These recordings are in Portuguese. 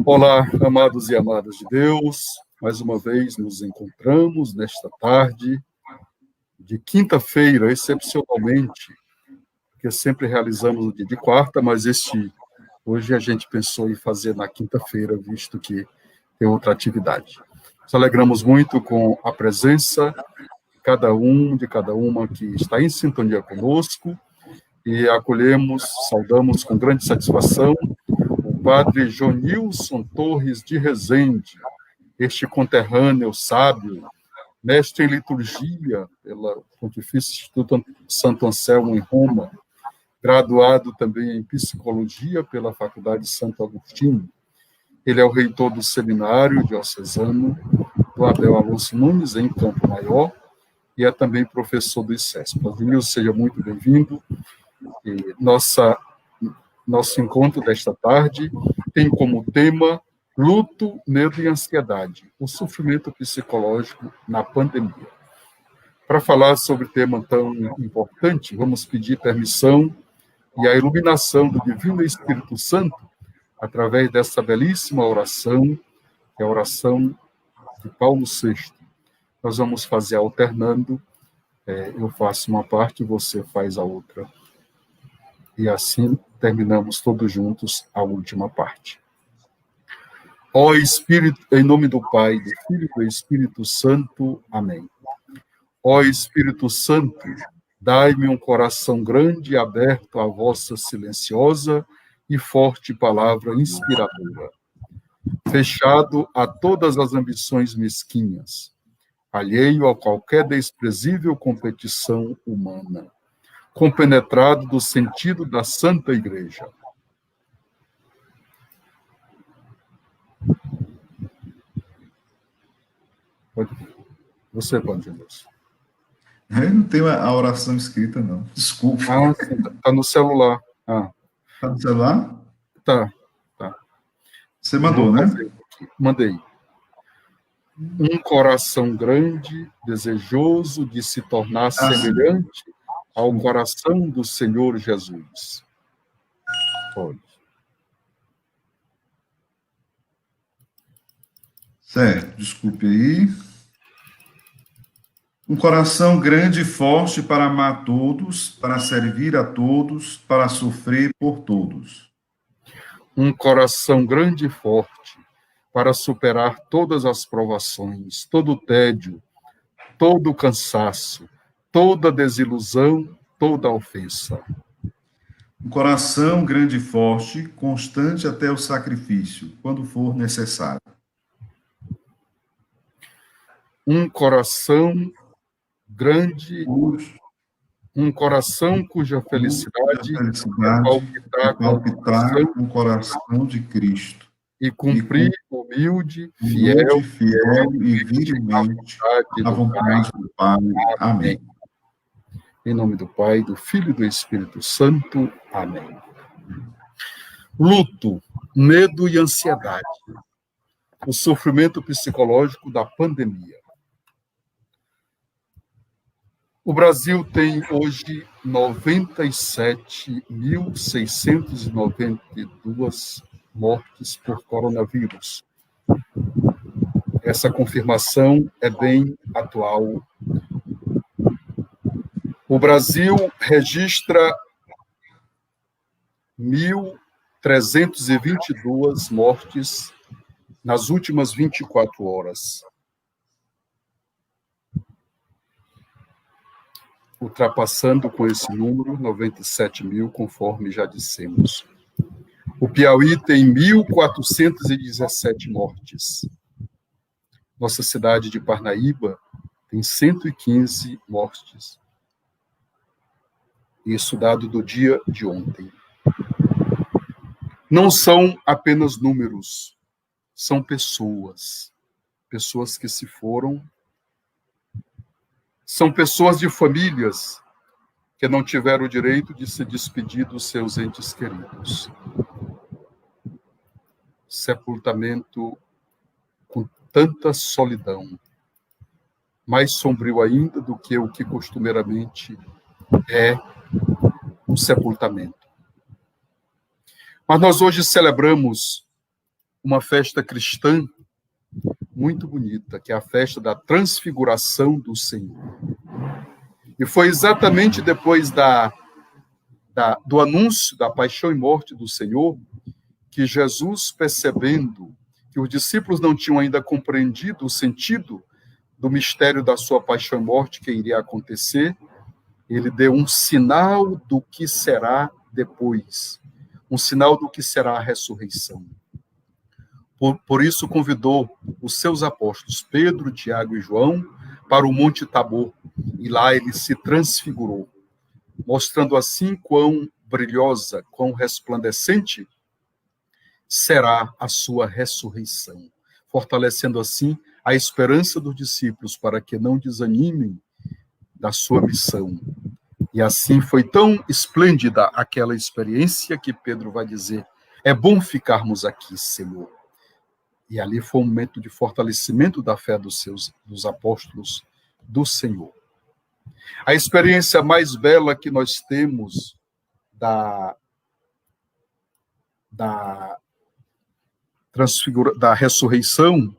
Olá, amados e amadas de Deus, mais uma vez nos encontramos nesta tarde de quinta-feira, excepcionalmente, porque sempre realizamos no dia de quarta, mas hoje a gente pensou em fazer na quinta-feira, visto que tem outra atividade. Nos alegramos muito com a presença de cada uma que está em sintonia conosco e saudamos com grande satisfação o padre Jonilson Torres de Rezende, este conterrâneo sábio, mestre em liturgia pela Pontifício Instituto Santo Anselmo em Roma, graduado também em psicologia pela Faculdade Santo Agostinho. Ele é o reitor do seminário diocesano do Abel Alonso Nunes, em Campo Maior, e é também professor do ICESP. Jonilson, seja muito bem-vindo. E nosso encontro desta tarde tem como tema luto, medo e ansiedade, o sofrimento psicológico na pandemia. Para falar sobre tema tão importante, vamos pedir permissão e a iluminação do Divino Espírito Santo através dessa belíssima oração, que é a oração de Paulo VI. Nós vamos fazer alternando, eu faço uma parte e você faz a outra. E assim terminamos todos juntos a última parte. Ó Espírito, em nome do Pai, do Filho e do Espírito Santo. Amém. Ó Espírito Santo, dai-me um coração grande e aberto à vossa silenciosa e forte palavra inspiradora, fechado a todas as ambições mesquinhas, alheio a qualquer desprezível competição humana, compenetrado do sentido da Santa Igreja. Você pode, Jesus. Eu não tenho a oração escrita, não. Desculpa. Está no celular. Está no celular? Tá. Você mandou, né? Mandei. Um coração grande, desejoso de se tornar semelhante ao coração do Senhor Jesus. Pode. Certo, desculpe aí. Um coração grande e forte para amar todos, para servir a todos, para sofrer por todos. Um coração grande e forte para superar todas as provações, todo o tédio, todo o cansaço, toda desilusão, toda ofensa. Um coração grande e forte, constante até o sacrifício, quando for necessário. Um coração grande, um coração cuja felicidade é palpitar com o coração de Cristo. E cumprir humilde, fiel e virilmente a vontade do Pai. Amém. Em nome do Pai, do Filho e do Espírito Santo. Amém. Luto, medo e ansiedade. O sofrimento psicológico da pandemia. O Brasil tem hoje 97.692 mortes por coronavírus. Essa confirmação é bem atual. O Brasil registra 1.322 mortes nas últimas 24 horas. Ultrapassando com esse número 97 mil, conforme já dissemos. O Piauí tem 1.417 mortes. Nossa cidade de Parnaíba tem 115 mortes. Isso dado do dia de ontem. Não são apenas números, são pessoas. Pessoas que se foram. São pessoas de famílias que não tiveram o direito de se despedir dos seus entes queridos. Sepultamento com tanta solidão, mais sombrio ainda do que o que costumeiramente é um sepultamento. Mas nós hoje celebramos uma festa cristã muito bonita, que é a festa da transfiguração do Senhor. E foi exatamente depois do anúncio da paixão e morte do Senhor que Jesus, percebendo que os discípulos não tinham ainda compreendido o sentido do mistério da sua paixão e morte que iria acontecer, ele deu um sinal do que será depois, um sinal do que será a ressurreição. Por isso convidou os seus apóstolos, Pedro, Tiago e João, para o Monte Tabor, e lá ele se transfigurou, mostrando assim quão brilhosa, quão resplandecente será a sua ressurreição, fortalecendo assim a esperança dos discípulos para que não desanimem da sua missão. E assim foi tão esplêndida aquela experiência que Pedro vai dizer: é bom ficarmos aqui, Senhor. E ali foi um momento de fortalecimento da fé dos apóstolos do Senhor. A experiência mais bela que nós temos da ressurreição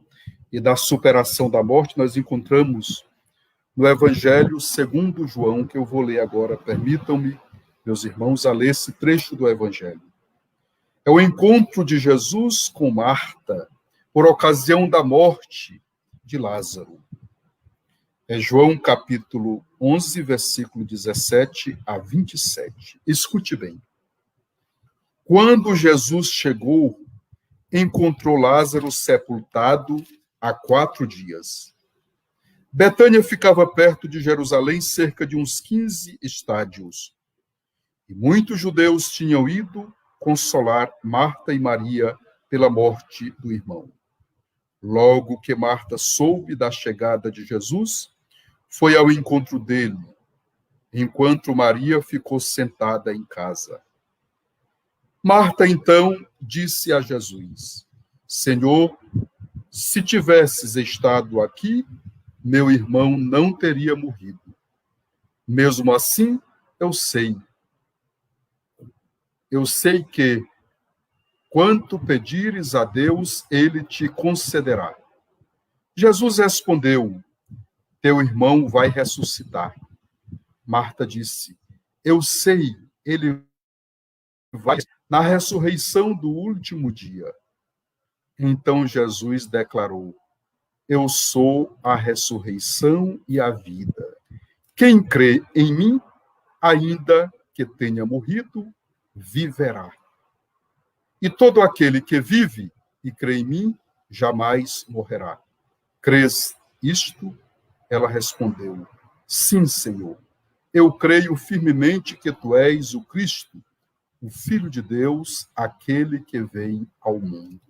e da superação da morte, nós encontramos no Evangelho segundo João, que eu vou ler agora. Permitam-me, meus irmãos, a ler esse trecho do Evangelho. É o encontro de Jesus com Marta por ocasião da morte de Lázaro. É João capítulo 11, versículo 17 a 27. Escute bem. Quando Jesus chegou, encontrou Lázaro sepultado há 4 dias. Betânia ficava perto de Jerusalém, cerca de uns 15 estádios. E muitos judeus tinham ido consolar Marta e Maria pela morte do irmão. Logo que Marta soube da chegada de Jesus, foi ao encontro dele, enquanto Maria ficou sentada em casa. Marta, então, disse a Jesus: Senhor, se tivesses estado aqui, meu irmão não teria morrido. Mesmo assim, eu sei que, quanto pedires a Deus, ele te concederá. Jesus respondeu: teu irmão vai ressuscitar. Marta disse: eu sei, ele vai na ressurreição do último dia. Então Jesus declarou: eu sou a ressurreição e a vida. Quem crê em mim, ainda que tenha morrido, viverá. E todo aquele que vive e crê em mim, jamais morrerá. Crês isto? Ela respondeu: sim, Senhor. Eu creio firmemente que tu és o Cristo, o Filho de Deus, aquele que vem ao mundo.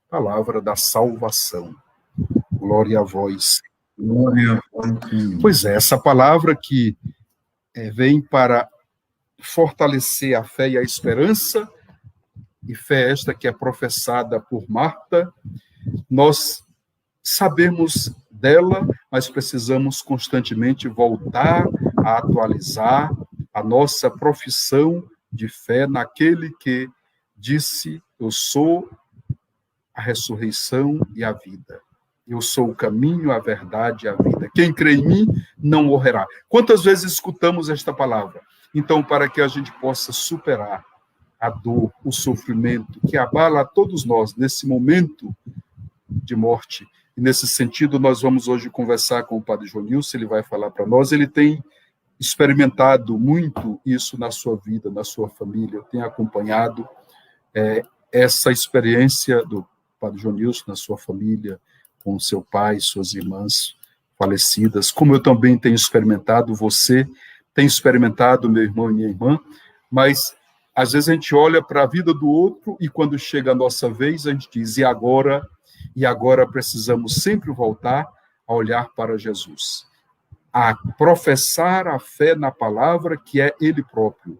Palavra da salvação. Glória a vós. Glória a vós. Pois é, essa palavra que vem para fortalecer a fé e a esperança, e fé esta que é professada por Marta, nós sabemos dela, mas precisamos constantemente voltar a atualizar a nossa profissão de fé naquele que disse: eu sou a ressurreição e a vida. Eu sou o caminho, a verdade e a vida. Quem crê em mim não morrerá. Quantas vezes escutamos esta palavra? Então, para que a gente possa superar a dor, o sofrimento que abala a todos nós nesse momento de morte. E nesse sentido, nós vamos hoje conversar com o Padre Joanilson, ele vai falar para nós. Ele tem experimentado muito isso na sua vida, na sua família. Eu tenho acompanhado essa experiência do Padre Joanilson na sua família, com seu pai, suas irmãs falecidas, como eu também tenho experimentado, você tem experimentado, meu irmão e minha irmã, mas às vezes a gente olha para a vida do outro e quando chega a nossa vez, a gente diz: e agora? E agora precisamos sempre voltar a olhar para Jesus, a professar a fé na palavra que é Ele próprio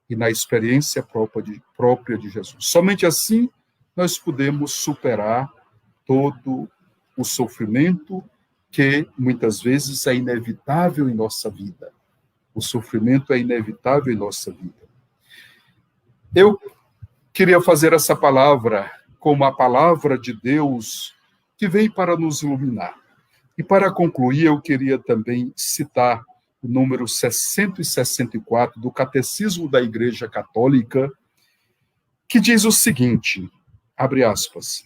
e na experiência própria de Jesus. Somente assim nós podemos superar todo o sofrimento que muitas vezes é inevitável em nossa vida. O sofrimento é inevitável em nossa vida. Eu queria fazer essa palavra como a palavra de Deus que vem para nos iluminar. E para concluir, eu queria também citar o número 664 do Catecismo da Igreja Católica, que diz o seguinte, abre aspas,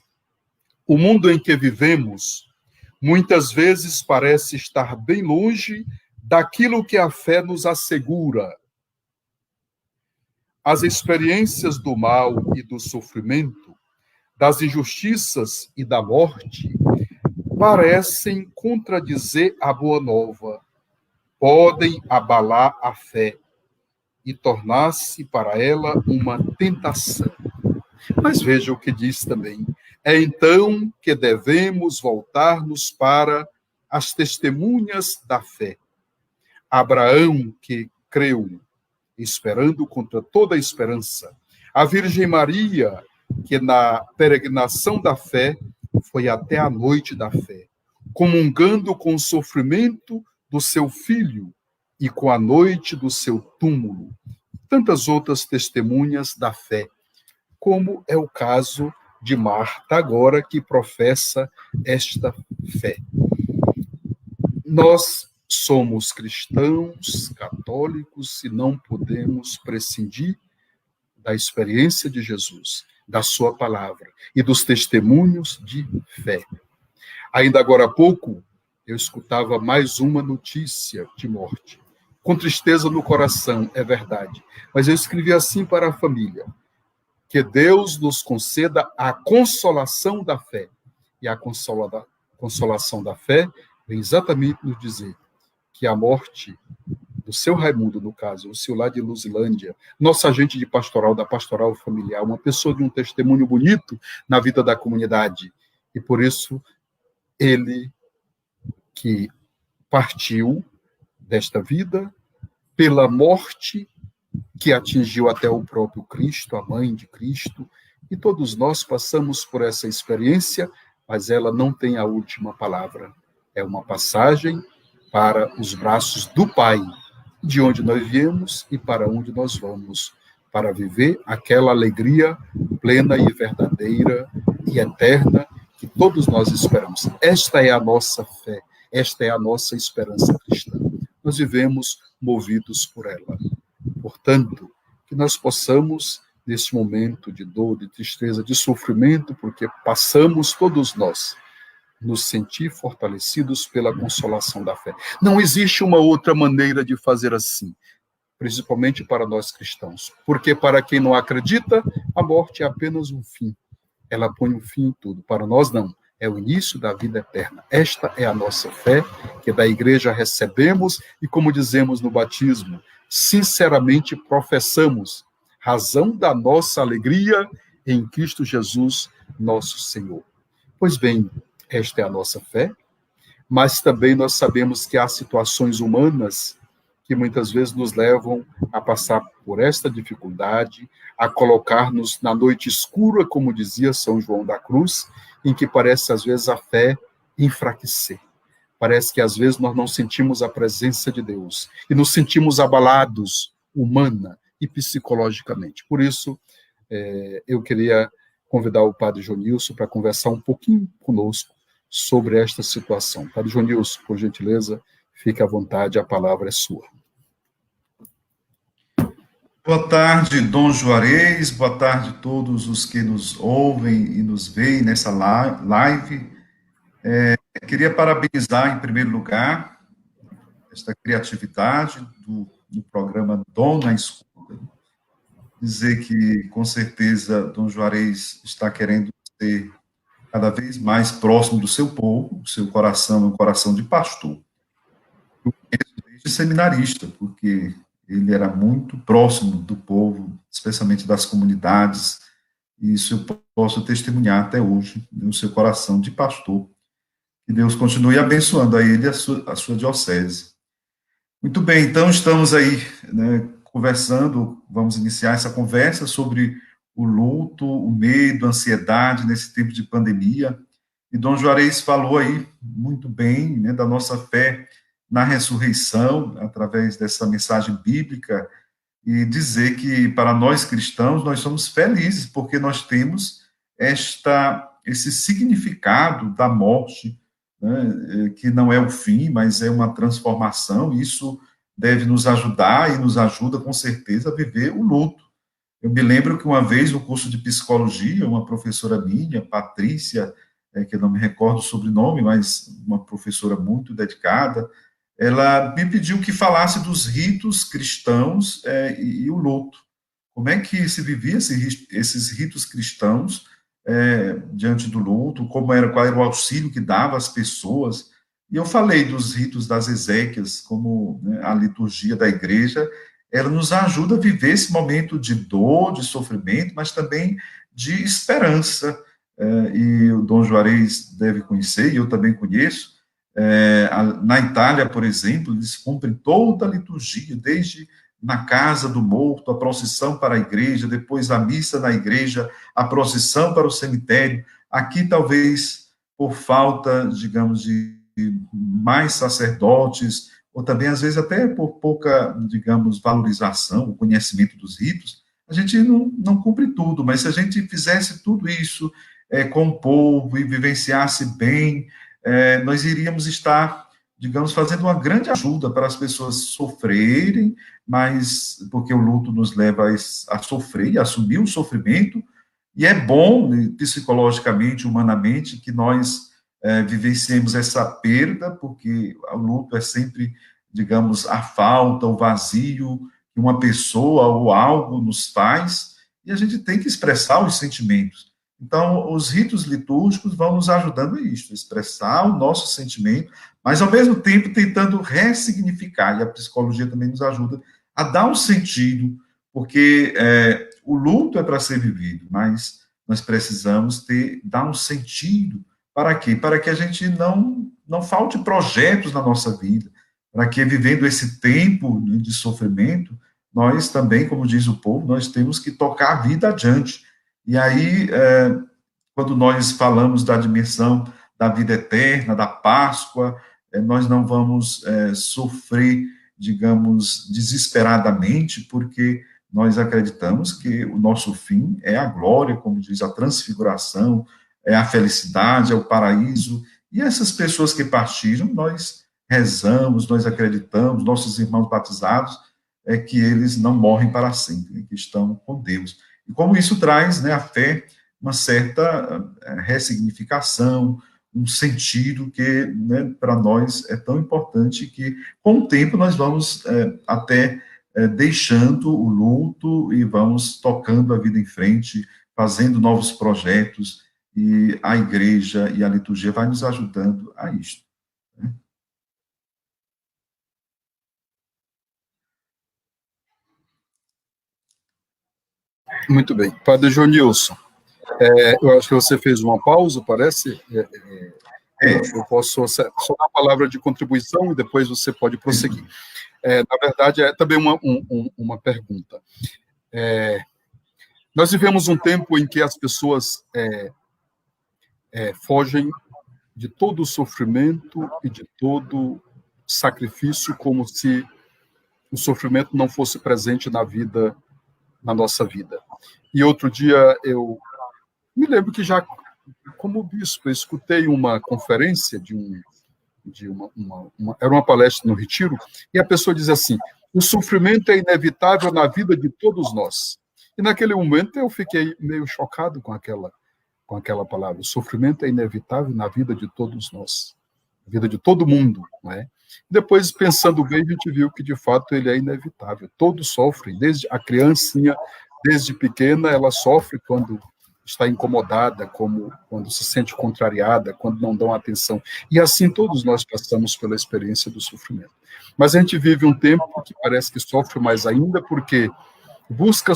o mundo em que vivemos muitas vezes parece estar bem longe daquilo que a fé nos assegura. As experiências do mal e do sofrimento, das injustiças e da morte, parecem contradizer a boa nova, podem abalar a fé e tornar-se para ela uma tentação. Mas veja o que diz também. É então que devemos voltar-nos para as testemunhas da fé. Abraão, que creu, esperando contra toda esperança. A Virgem Maria, que na peregrinação da fé foi até a noite da fé, comungando com o sofrimento do seu filho e com a noite do seu túmulo. Tantas outras testemunhas da fé, como é o caso de Marta agora, que professa esta fé. Nós somos cristãos, católicos, e não podemos prescindir da experiência de Jesus, da sua palavra e dos testemunhos de fé. Ainda agora há pouco, eu escutava mais uma notícia de morte. Com tristeza no coração, é verdade. Mas eu escrevi assim para a família, que Deus nos conceda a consolação da fé. E a consolação da fé vem exatamente nos dizer que a morte do seu Raimundo, no caso, o seu lá de Luzilândia, nosso agente de pastoral, da pastoral familiar, uma pessoa de um testemunho bonito na vida da comunidade. E por isso, ele que partiu desta vida pela morte que atingiu até o próprio Cristo, a mãe de Cristo, e todos nós passamos por essa experiência, mas ela não tem a última palavra. É uma passagem para os braços do Pai, de onde nós viemos e para onde nós vamos, para viver aquela alegria plena e verdadeira e eterna que todos nós esperamos. Esta é a nossa fé, esta é a nossa esperança cristã. Nós vivemos movidos por ela. Portanto, que nós possamos, neste momento de dor, de tristeza, de sofrimento, porque passamos todos nós, nos sentir fortalecidos pela consolação da fé. Não existe uma outra maneira de fazer assim, principalmente para nós cristãos, porque para quem não acredita, a morte é apenas um fim. Ela põe um fim em tudo. Para nós, não. É o início da vida eterna. Esta é a nossa fé, que da igreja recebemos e, como dizemos no batismo, sinceramente professamos, razão da nossa alegria em Cristo Jesus, nosso Senhor. Pois bem, esta é a nossa fé, mas também nós sabemos que há situações humanas que muitas vezes nos levam a passar por esta dificuldade, a colocar-nos na noite escura, como dizia São João da Cruz, em que parece às vezes a fé enfraquecer. Parece que às vezes nós não sentimos a presença de Deus e nos sentimos abalados, humana e psicologicamente. Por isso, eu queria convidar o Padre Jonilson para conversar um pouquinho conosco sobre esta situação. Padre Jonilson, por gentileza, fique à vontade, a palavra é sua. Boa tarde, Dom Juarez, boa tarde a todos os que nos ouvem e nos veem nessa live. Queria parabenizar, em primeiro lugar, esta criatividade do programa Dom na Escuta, dizer que, com certeza, Dom Juarez está querendo ser cada vez mais próximo do seu povo, o seu coração é um coração de pastor. Eu conheço desde seminarista, porque ele era muito próximo do povo, especialmente das comunidades, e isso eu posso testemunhar até hoje, no seu coração de pastor. Que Deus continue abençoando a ele e a sua diocese. Muito bem, então estamos aí, né, conversando, vamos iniciar essa conversa sobre o luto, o medo, a ansiedade nesse tempo de pandemia. E Dom Juarez falou aí muito bem, né, da nossa fé na ressurreição, através dessa mensagem bíblica e dizer que, para nós cristãos, nós somos felizes, porque nós temos esse significado da morte, né, que não é o fim, mas é uma transformação. Isso deve nos ajudar e nos ajuda, com certeza, a viver o luto. Eu me lembro que uma vez, no curso de psicologia, uma professora minha, Patrícia, que eu não me recordo o sobrenome, mas uma professora muito dedicada, ela me pediu que falasse dos ritos cristãos e o luto. Como é que se vivia esses ritos cristãos diante do luto, qual era o auxílio que dava às pessoas. E eu falei dos ritos das exéquias, como, né, a liturgia da igreja, ela nos ajuda a viver esse momento de dor, de sofrimento, mas também de esperança. E o Dom Juarez deve conhecer, e eu também conheço. Na Itália, por exemplo, eles cumprem toda a liturgia, desde na casa do morto, a procissão para a igreja, depois a missa na igreja, a procissão para o cemitério. Aqui, talvez, por falta, digamos, de mais sacerdotes, ou também, às vezes, até por pouca, digamos, valorização, o conhecimento dos ritos, a gente não cumpre tudo, mas se a gente fizesse tudo isso com o povo e vivenciasse bem, nós iríamos estar, digamos, fazendo uma grande ajuda para as pessoas sofrerem, mas porque o luto nos leva a sofrer e assumir o sofrimento, e é bom, psicologicamente, humanamente, que nós vivenciemos essa perda, porque o luto é sempre, digamos, a falta, o vazio que uma pessoa ou algo nos faz, e a gente tem que expressar os sentimentos. Então, os ritos litúrgicos vão nos ajudando a isso, expressar o nosso sentimento, mas, ao mesmo tempo, tentando ressignificar, e a psicologia também nos ajuda a dar um sentido, porque o luto é para ser vivido, mas nós precisamos dar um sentido. Para quê? Para que a gente não falte projetos na nossa vida, para que, vivendo esse tempo de sofrimento, nós também, como diz o povo, nós temos que tocar a vida adiante. E aí, quando nós falamos da dimensão da vida eterna, da Páscoa, nós não vamos sofrer, digamos, desesperadamente, porque nós acreditamos que o nosso fim é a glória, como diz, a transfiguração, é a felicidade, é o paraíso. E essas pessoas que partiram, nós rezamos, nós acreditamos, nossos irmãos batizados, que eles não morrem para sempre, que estão com Deus. E como isso traz, né, a fé, uma certa ressignificação, um sentido que, né, para nós é tão importante que, com o tempo, nós vamos até deixando o luto e vamos tocando a vida em frente, fazendo novos projetos, e a igreja e a liturgia vai nos ajudando a isto. Né? Muito bem. Padre Jonilson, eu acho que você fez uma pausa, parece. Eu posso só dar uma palavra de contribuição e depois você pode prosseguir. Na verdade, é também uma pergunta. Nós vivemos um tempo em que as pessoas fogem de todo o sofrimento e de todo sacrifício, como se o sofrimento não fosse presente na nossa vida. E outro dia eu me lembro que já, como bispo, eu escutei uma conferência era uma palestra no Retiro, e a pessoa diz assim: o sofrimento é inevitável na vida de todos nós. E naquele momento eu fiquei meio chocado com aquela palavra. O sofrimento é inevitável na vida de todos nós, na vida de todo mundo, não é? Depois, pensando bem, a gente viu que, de fato, ele é inevitável. Todos sofrem, desde a criancinha, desde pequena, ela sofre quando está incomodada, quando se sente contrariada, quando não dão atenção. E assim todos nós passamos pela experiência do sofrimento. Mas a gente vive um tempo que parece que sofre mais ainda, porque busca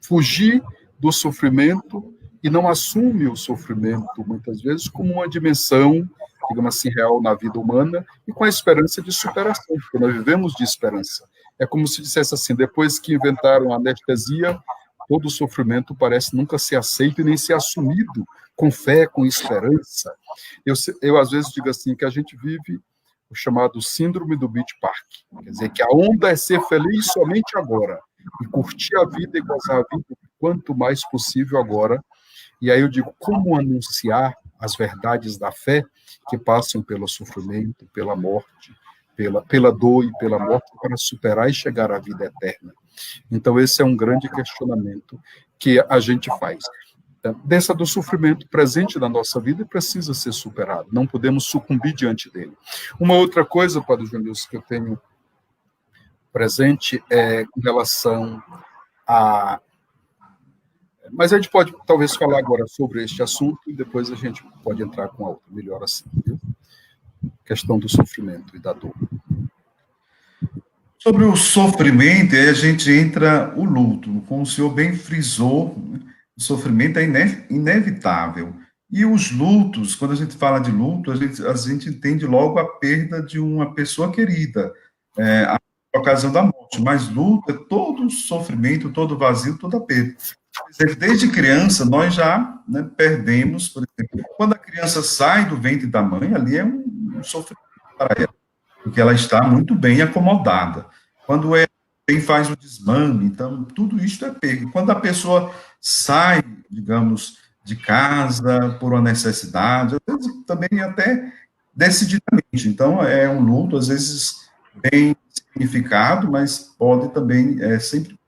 fugir do sofrimento e não assume o sofrimento, muitas vezes, como uma dimensão, digamos assim, real na vida humana, e com a esperança de superação, porque nós vivemos de esperança. É como se dissesse assim: depois que inventaram a anestesia, todo o sofrimento parece nunca ser aceito e nem ser assumido com fé, com esperança. Eu às vezes digo assim, que a gente vive o chamado síndrome do Beach Park. Quer dizer, que a onda é ser feliz somente agora, e curtir a vida e gozar a vida quanto mais possível agora. E aí eu digo, como anunciar as verdades da fé que passam pelo sofrimento, pela morte, pela dor e pela morte, para superar e chegar à vida eterna. Então, esse é um grande questionamento que a gente faz. Dessa do sofrimento presente na nossa vida precisa ser superado, não podemos sucumbir diante dele. Uma outra coisa, Padre Júnior, que eu tenho presente é com relação a... Mas a gente pode talvez falar agora sobre este assunto e depois a gente pode entrar com a outra, melhor assim, viu? Questão do sofrimento e da dor. Sobre o sofrimento, aí a gente entra o luto, como o senhor bem frisou, o sofrimento é inevitável. E os lutos, quando a gente fala de luto, a gente entende logo a perda de uma pessoa querida, a ocasião da morte, mas luto é todo sofrimento, todo vazio, toda perda. Desde criança, nós já, né, perdemos, por exemplo, quando a criança sai do ventre da mãe, ali é um sofrimento para ela, porque ela está muito bem acomodada. Quando quem faz o desmame, então, tudo isso é perda. Quando a pessoa sai, digamos, de casa por uma necessidade, às vezes também até decididamente. Então, é um luto, às vezes, bem significado, mas pode também, sempre...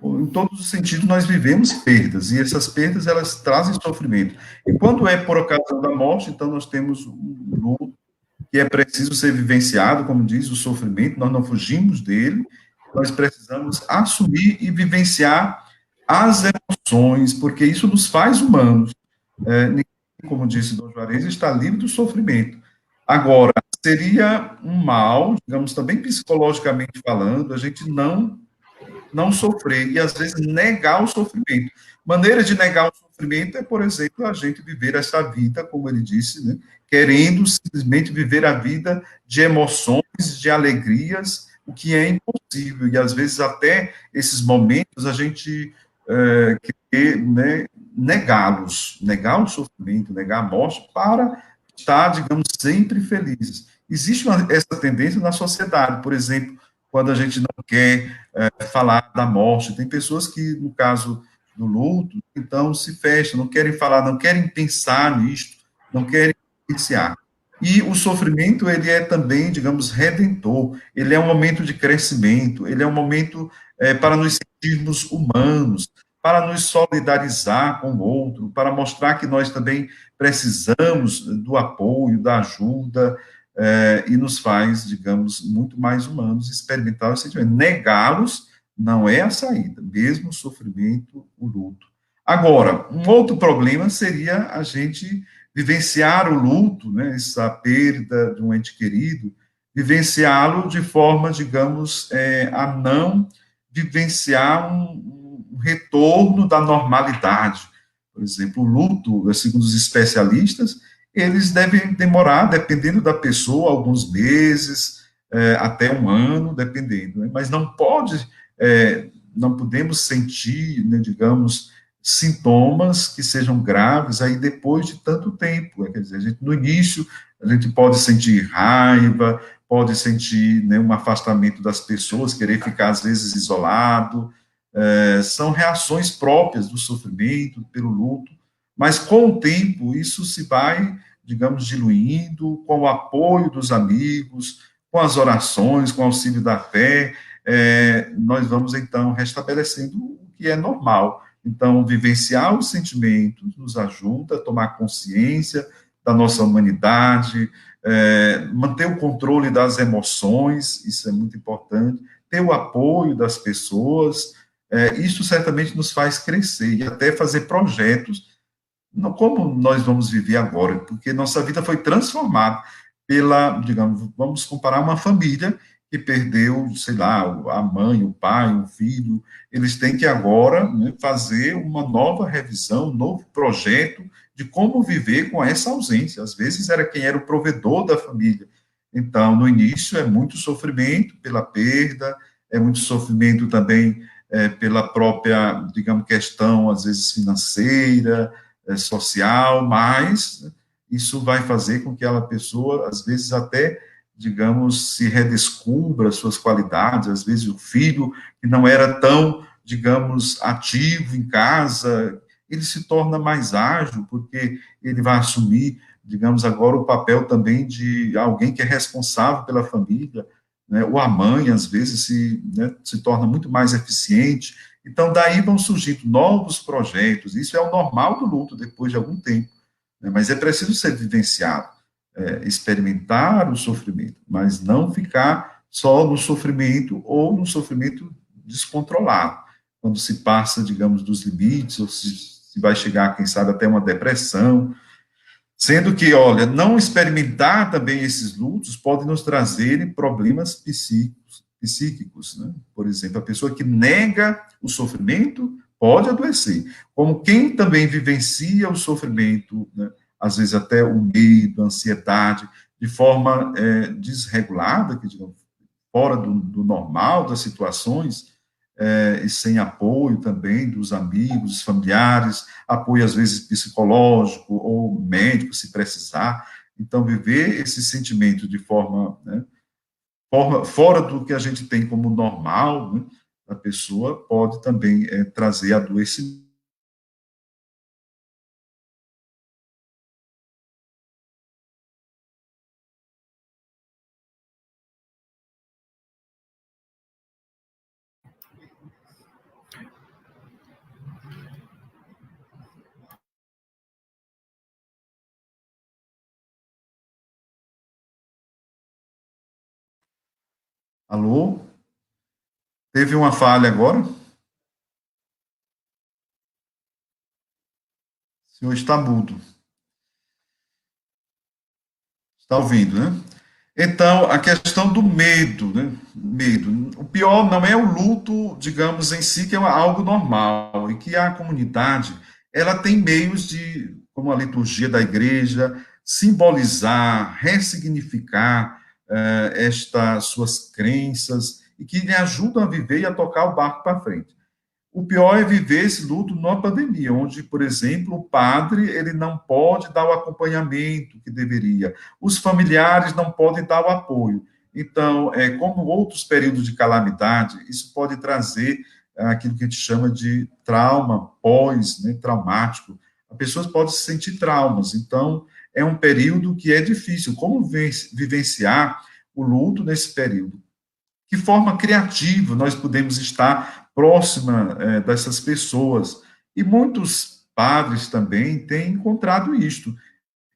Em todos os sentidos, nós vivemos perdas, e essas perdas, elas trazem sofrimento. E quando é por ocasião da morte, então nós temos um luto que é preciso ser vivenciado, como diz, o sofrimento, nós não fugimos dele, nós precisamos assumir e vivenciar as emoções, porque isso nos faz humanos. Ninguém, como disse Dom Juarez, está livre do sofrimento. Agora, seria um mal, digamos, também psicologicamente falando, a gente não sofrer, e às vezes negar o sofrimento. Maneira de negar o sofrimento é, por exemplo, a gente viver essa vida, como ele disse, né, querendo simplesmente viver a vida de emoções, de alegrias, o que é impossível, e às vezes até esses momentos a gente quer, né, negá-los, negar o sofrimento, negar a morte, para estar, digamos, sempre felizes. Existe essa tendência na sociedade, por exemplo, quando a gente não quer falar da morte. Tem pessoas que, no caso do luto, então se fecham, não querem falar, não querem pensar nisto, não querem vivenciar. E o sofrimento, ele é também, digamos, redentor, ele é um momento de crescimento, ele é um momento para nos sentirmos humanos, para nos solidarizar com o outro, para mostrar que nós também precisamos do apoio, da ajuda, e nos faz, digamos, muito mais humanos, experimentar os sentimentos. Negá-los não é a saída, mesmo o sofrimento, o luto. Agora, um outro problema seria a gente vivenciar o luto, né, essa perda de um ente querido, vivenciá-lo de forma, digamos, a não vivenciar um retorno da normalidade. Por exemplo, o luto, segundo os especialistas, eles devem demorar, dependendo da pessoa, alguns meses, até um ano, dependendo. Né? Mas não não podemos sentir, né, digamos, sintomas que sejam graves aí depois de tanto tempo. Quer dizer, no início, a gente pode sentir raiva, pode sentir, né, um afastamento das pessoas, querer ficar, às vezes, isolado. São reações próprias do sofrimento, pelo luto, mas com o tempo isso se vai, digamos, diluindo, com o apoio dos amigos, com as orações, com o auxílio da fé, nós vamos, então, restabelecendo o que é normal. Então, vivenciar os sentimentos nos ajuda a tomar consciência da nossa humanidade, manter o controle das emoções, isso é muito importante, ter o apoio das pessoas, isso certamente nos faz crescer e até fazer projetos, como nós vamos viver agora, porque nossa vida foi transformada digamos, vamos comparar uma família que perdeu, sei lá, a mãe, o pai, o filho, eles têm que agora, né, fazer uma nova revisão, um novo projeto de como viver com essa ausência. Às vezes era quem era o provedor da família. Então, no início é muito sofrimento pela perda, é muito sofrimento também pela própria, digamos, questão, às vezes, financeira, social, mas isso vai fazer com que aquela pessoa, às vezes, até digamos, se redescubra as suas qualidades, às vezes o filho que não era tão, digamos, ativo em casa, ele se torna mais ágil, porque ele vai assumir, digamos, agora o papel também de alguém que é responsável pela família, né, ou a mãe, às vezes, se torna muito mais eficiente. Então, daí vão surgindo novos projetos, isso é o normal do luto, depois de algum tempo, né, mas é preciso ser vivenciado, experimentar o sofrimento, mas não ficar só no sofrimento ou no sofrimento descontrolado, quando se passa, digamos, dos limites, ou se vai chegar, quem sabe, até uma depressão, sendo que, olha, não experimentar também esses lutos pode nos trazer problemas psíquicos, né? Por exemplo, a pessoa que nega o sofrimento pode adoecer, como quem também vivencia o sofrimento, né? Às vezes até o medo, a ansiedade, de forma desregulada, que digamos, fora do normal das situações, e sem apoio também dos amigos, dos familiares, apoio às vezes psicológico ou médico, se precisar. Então, viver esse sentimento de forma, né, fora do que a gente tem como normal, né, a pessoa pode também trazer adoecimento. Alô? Teve uma falha agora? O senhor está mudo. Está ouvindo, né? Então, a questão do medo, né? Medo. O pior não é o luto, digamos, em si, que é algo normal, e que a comunidade, ela tem meios de, como a liturgia da igreja, simbolizar, ressignificar estas suas crenças, e que lhe ajudam a viver e a tocar o barco para frente. O pior é viver esse luto numa pandemia, onde, por exemplo, o padre ele não pode dar o acompanhamento que deveria, os familiares não podem dar o apoio. Então, como outros períodos de calamidade, isso pode trazer aquilo que a gente chama de trauma pós, né, traumático. A pessoa pode sentir traumas. Então, é um período que é difícil. Como vivenciar o luto nesse período? Que forma criativa nós podemos estar próxima dessas pessoas. E muitos padres também têm encontrado isto.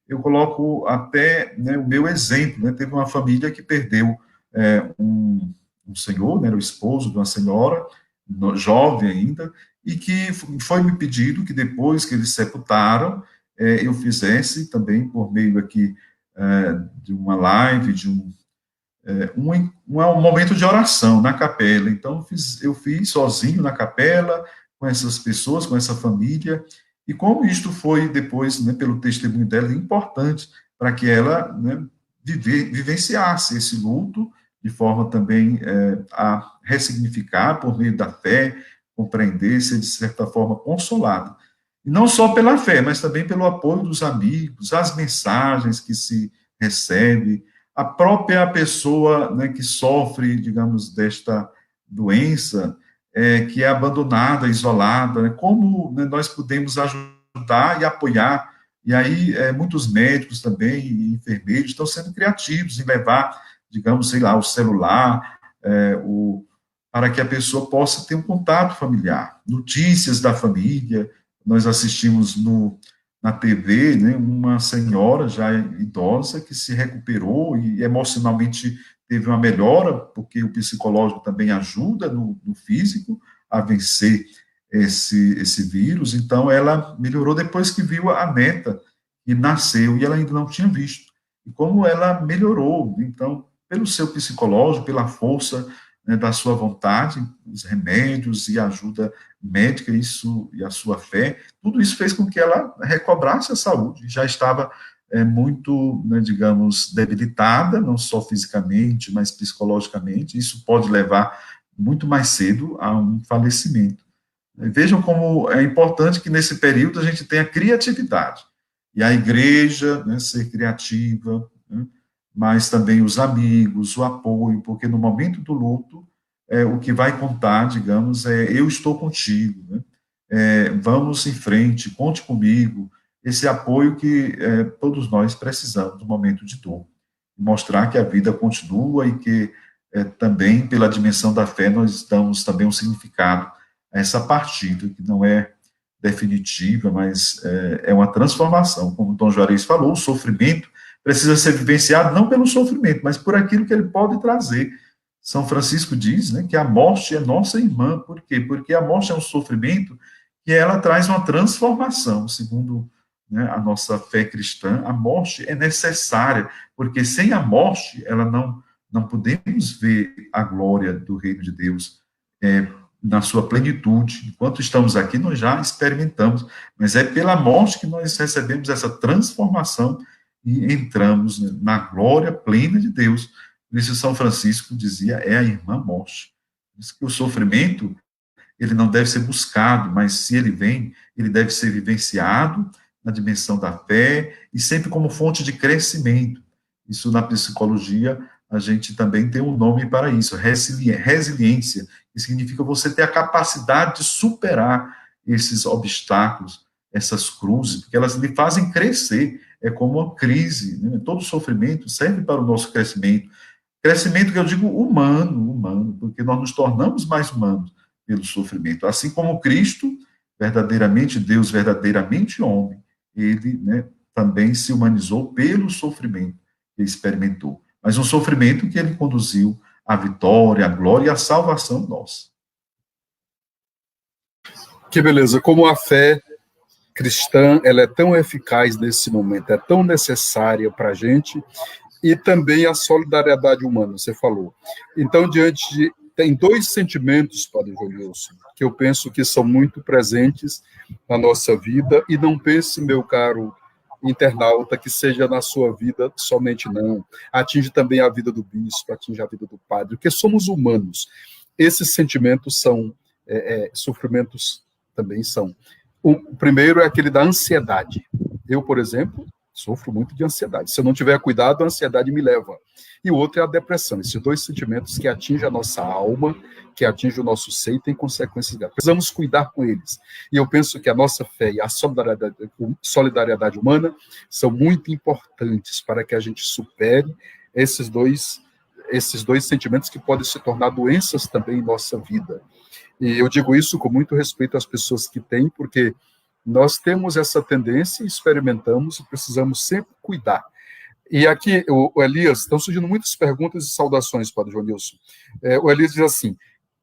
Eu coloco até, né, o meu exemplo, né, teve uma família que perdeu um senhor, né, o esposo de uma senhora, jovem ainda, e que foi me pedido que depois que eles sepultaram, eu fizesse também por meio aqui de uma live, de um momento de oração na capela. Então, eu fiz sozinho na capela, com essas pessoas, com essa família, e como isto foi depois, né, pelo testemunho dela, importante para que ela, né, vivenciasse esse luto de forma também a ressignificar por meio da fé, compreender, ser de certa forma consolada. E não só pela fé, mas também pelo apoio dos amigos, as mensagens que se recebe, a própria pessoa, né, que sofre, digamos, desta doença, que é abandonada, isolada, né, como, né, nós podemos ajudar e apoiar, e aí muitos médicos também, e enfermeiros, estão sendo criativos em levar, digamos, sei lá, o celular, para que a pessoa possa ter um contato familiar, notícias da família. Nós assistimos na TV, né, uma senhora já idosa que se recuperou e emocionalmente teve uma melhora, porque o psicológico também ajuda no físico a vencer esse vírus. Então, ela melhorou depois que viu a neta que nasceu e ela ainda não tinha visto. E como ela melhorou, então, pelo seu psicológico, pela força, né, da sua vontade, os remédios e a ajuda médica, isso e a sua fé, tudo isso fez com que ela recobrasse a saúde. Já estava muito, né, digamos, debilitada, não só fisicamente, mas psicologicamente. Isso pode levar muito mais cedo a um falecimento. Vejam como é importante que nesse período a gente tenha criatividade. E a igreja, né, ser criativa, né, mas também os amigos, o apoio, porque no momento do luto, o que vai contar, digamos, eu estou contigo, né? Vamos em frente, conte comigo, esse apoio que todos nós precisamos no momento de dor. Mostrar que a vida continua e que também, pela dimensão da fé, nós damos também um significado a essa partida, que não é definitiva, mas é uma transformação. Como o Dom Juarez falou, o sofrimento precisa ser vivenciado não pelo sofrimento, mas por aquilo que ele pode trazer. São Francisco diz, né, que a morte é nossa irmã. Por quê? Porque a morte é um sofrimento que ela traz uma transformação, segundo, né, a nossa fé cristã. A morte é necessária, porque sem a morte, ela não podemos ver a glória do reino de Deus na sua plenitude. Enquanto estamos aqui, nós já experimentamos, mas é pela morte que nós recebemos essa transformação e entramos na glória plena de Deus. Por isso, São Francisco dizia, é a irmã morte. Por isso que o sofrimento, ele não deve ser buscado, mas se ele vem, ele deve ser vivenciado na dimensão da fé e sempre como fonte de crescimento. Isso na psicologia, a gente também tem um nome para isso, resiliência, que significa você ter a capacidade de superar esses obstáculos, essas cruzes, porque elas lhe fazem crescer, é como uma crise, né? Todo sofrimento serve para o nosso crescimento. Crescimento que eu digo humano, porque nós nos tornamos mais humanos pelo sofrimento. Assim como Cristo, verdadeiramente Deus, verdadeiramente homem, ele, né, também se humanizou pelo sofrimento que experimentou. Mas um sofrimento que ele conduziu à vitória, à glória e à salvação nossa. Que beleza, como a fé cristã, ela é tão eficaz nesse momento, é tão necessária para a gente, e também a solidariedade humana, você falou. Então, tem dois sentimentos, Padre Jonilson, que eu penso que são muito presentes na nossa vida, e não pense, meu caro internauta, que seja na sua vida somente, não. Atinge também a vida do bispo, atinge a vida do padre, porque somos humanos. Esses sentimentos são, sofrimentos também são. O primeiro é aquele da ansiedade. Eu, por exemplo, sofro muito de ansiedade. Se eu não tiver cuidado, a ansiedade me leva. E o outro é a depressão. Esses dois sentimentos que atingem a nossa alma, que atingem o nosso ser e têm consequências graves. Precisamos cuidar com eles. E eu penso que a nossa fé e a solidariedade humana são muito importantes para que a gente supere esses dois sentimentos que podem se tornar doenças também em nossa vida. E eu digo isso com muito respeito às pessoas que têm, porque nós temos essa tendência, experimentamos e precisamos sempre cuidar. E aqui, o Elias, estão surgindo muitas perguntas e saudações, Padre Jonilson. O Elias diz assim,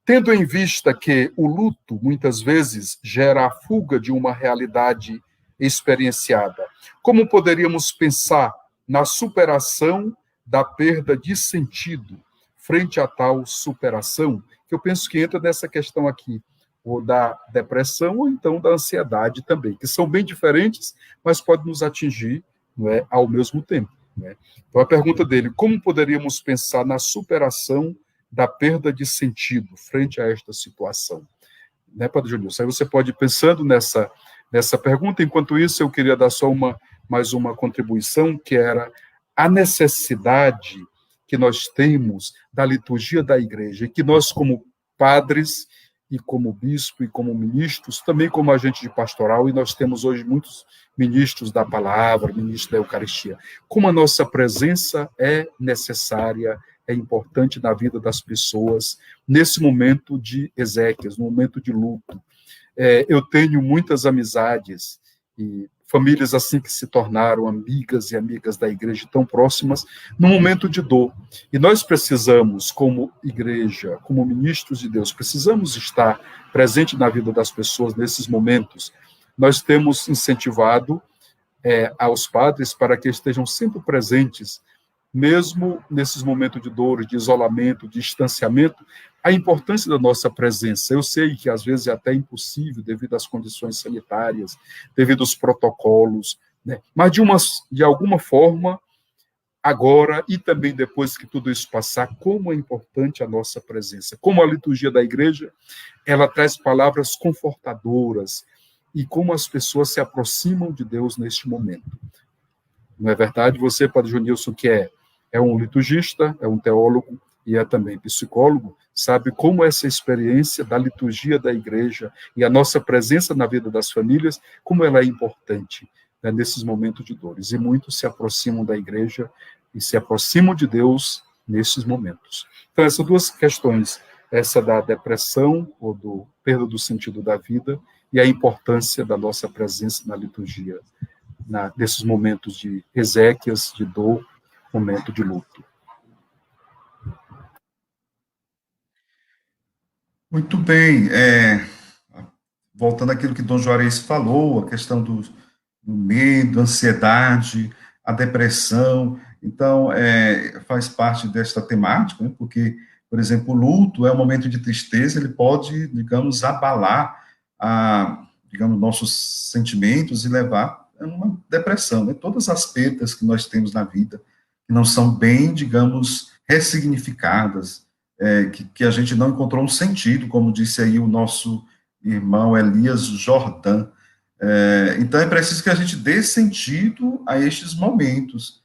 tendo em vista que o luto, muitas vezes, gera a fuga de uma realidade experienciada, como poderíamos pensar na superação da perda de sentido frente a tal superação? Que eu penso que entra nessa questão aqui, ou da depressão, ou então da ansiedade também, que são bem diferentes, mas podem nos atingir, não é, ao mesmo tempo. Né? Então, a pergunta dele, como poderíamos pensar na superação da perda de sentido frente a esta situação? Né, Padre Jonilson? Aí você pode ir pensando nessa pergunta. Enquanto isso, eu queria dar só mais uma contribuição, que era a necessidade que nós temos da liturgia da igreja, e que nós, como padres, e como bispo, e como ministros, também como agente de pastoral, e nós temos hoje muitos ministros da palavra, ministros da Eucaristia, como a nossa presença é necessária, é importante na vida das pessoas, nesse momento de exéquias, no momento de luto. Eu tenho muitas amizades, e famílias assim que se tornaram amigas e amigas da igreja tão próximas, no momento de dor. E nós precisamos, como igreja, como ministros de Deus, precisamos estar presente na vida das pessoas nesses momentos. Nós temos incentivado aos padres para que estejam sempre presentes, mesmo nesses momentos de dor, de isolamento, de distanciamento, a importância da nossa presença. Eu sei que às vezes é até impossível devido às condições sanitárias, devido aos protocolos, né? Mas de alguma forma, agora e também depois que tudo isso passar, como é importante a nossa presença. Como a liturgia da igreja, ela traz palavras confortadoras e como as pessoas se aproximam de Deus neste momento. Não é verdade? Você, Padre Jonilson, que é é um liturgista, é um teólogo e é também psicólogo, sabe como essa experiência da liturgia da igreja e a nossa presença na vida das famílias, como ela é importante, né, nesses momentos de dores. E muitos se aproximam da igreja e se aproximam de Deus nesses momentos. Então, essas duas questões, essa da depressão ou do perda do sentido da vida e a importância da nossa presença na liturgia, nesses momentos de exéquias, de dor, momento de luto. Muito bem. Voltando àquilo que Dom Juarez falou, a questão do medo, a ansiedade, a depressão. Então, faz parte desta temática, né, porque, por exemplo, o luto é um momento de tristeza, ele pode, digamos, abalar digamos, nossos sentimentos e levar a uma depressão, né? Todas as perdas que nós temos na vida, que não são bem, digamos, ressignificadas, que a gente não encontrou um sentido, como disse aí o nosso irmão Elias Jordan. Então, é preciso que a gente dê sentido a estes momentos.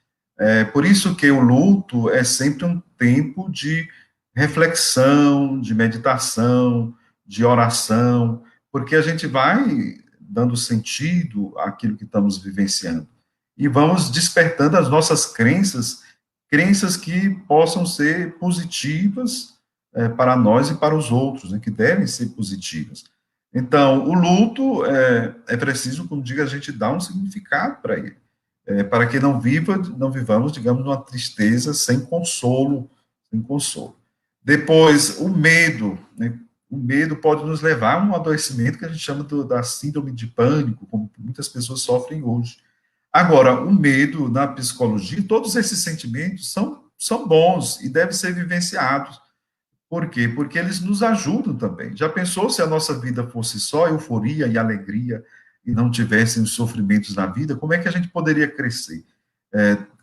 Por isso que o luto é sempre um tempo de reflexão, de meditação, de oração, porque a gente vai dando sentido àquilo que estamos vivenciando. E vamos despertando as nossas crenças que possam ser positivas para nós e para os outros, né, que devem ser positivas. Então, o luto é preciso, como diga, a gente dar um significado para ele, para que não vivamos, digamos, numa tristeza sem consolo, sem consolo. Depois, o medo, né? O medo pode nos levar a um adoecimento que a gente chama da síndrome de pânico, como muitas pessoas sofrem hoje. Agora, o medo na psicologia, todos esses sentimentos são bons e devem ser vivenciados. Por quê? Porque eles nos ajudam também. Já pensou se a nossa vida fosse só euforia e alegria e não tivessem os sofrimentos na vida? Como é que a gente poderia crescer?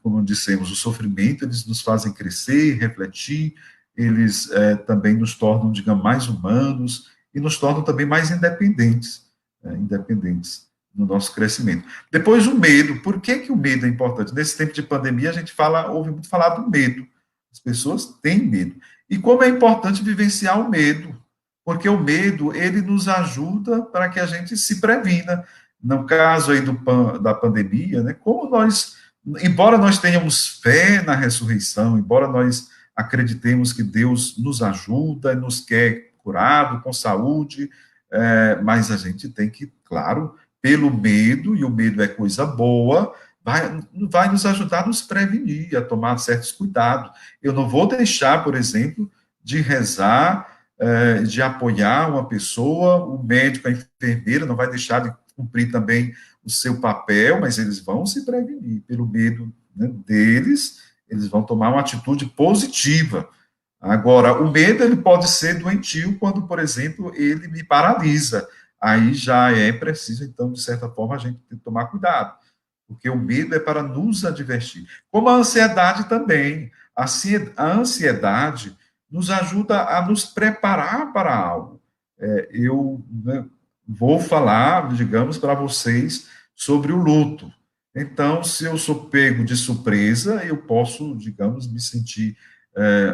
Como dissemos, o sofrimento, eles nos fazem crescer, refletir, eles também nos tornam, digamos, mais humanos e nos tornam também mais independentes no nosso crescimento. Depois, o medo. Por que o medo é importante? Nesse tempo de pandemia, a gente ouve muito falar do medo. As pessoas têm medo. E como é importante vivenciar o medo, porque o medo, ele nos ajuda para que a gente se previna. No caso aí da pandemia, né, como embora nós tenhamos fé na ressurreição, embora nós acreditemos que Deus nos ajuda, nos quer curado, com saúde, mas a gente tem que, claro, pelo medo, e o medo é coisa boa, vai nos ajudar a nos prevenir, a tomar certos cuidados. Eu não vou deixar, por exemplo, de rezar, de apoiar uma pessoa, o médico, a enfermeira, não vai deixar de cumprir também o seu papel, mas eles vão se prevenir. Pelo medo, né, deles, eles vão tomar uma atitude positiva. Agora, o medo, ele pode ser doentio quando, por exemplo, ele me paralisa. Aí já é preciso, então, de certa forma, a gente tem que tomar cuidado, porque o medo é para nos advertir. Como a ansiedade também. A ansiedade nos ajuda a nos preparar para algo. Eu, né, vou falar, digamos, para vocês sobre o luto. Então, se eu sou pego de surpresa, eu posso, digamos, me sentir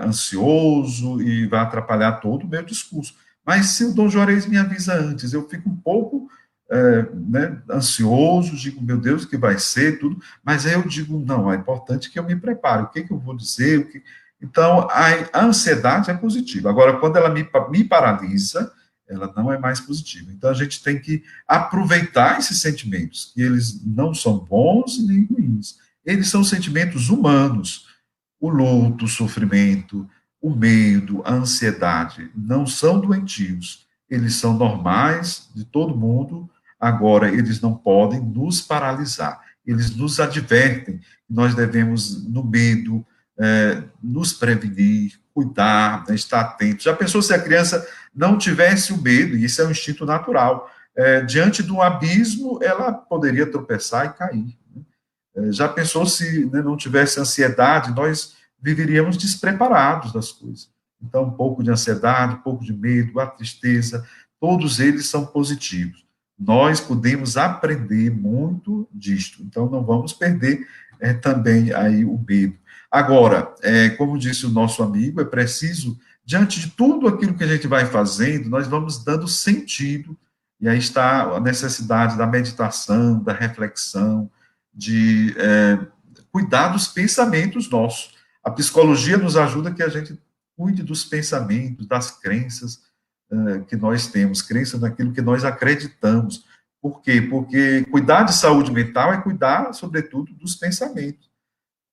ansioso e vai atrapalhar todo o meu discurso. Mas se o Dom Juarez me avisa antes, eu fico um pouco né, ansioso, digo, meu Deus, o que vai ser, tudo, mas aí eu digo, não, é importante que eu me prepare, o que, que eu vou dizer, Então, a ansiedade é positiva. Agora, quando ela me paralisa, ela não é mais positiva. Então, a gente tem que aproveitar esses sentimentos, que eles não são bons nem ruins. Eles são sentimentos humanos. O luto, o sofrimento, o medo, a ansiedade não são doentios. Eles são normais de todo mundo. Agora, eles não podem nos paralisar. Eles nos advertem que nós devemos, no medo, nos prevenir, cuidar, né, estar atentos. Já pensou se a criança não tivesse o medo, e isso é um instinto natural, diante de um abismo, ela poderia tropeçar e cair. Né? Já pensou se, né, não tivesse ansiedade, nós viveríamos despreparados das coisas. Então, um pouco de ansiedade, um pouco de medo, a tristeza, todos eles são positivos. Nós podemos aprender muito disto, então não vamos perder também aí o medo. Agora, como disse o nosso amigo, é preciso, diante de tudo aquilo que a gente vai fazendo, nós vamos dando sentido, e aí está a necessidade da meditação, da reflexão, de cuidar dos pensamentos nossos. A psicologia nos ajuda que a gente cuide dos pensamentos, das crenças que nós temos, crenças naquilo que nós acreditamos. Por quê? Porque cuidar de saúde mental é cuidar, sobretudo, dos pensamentos.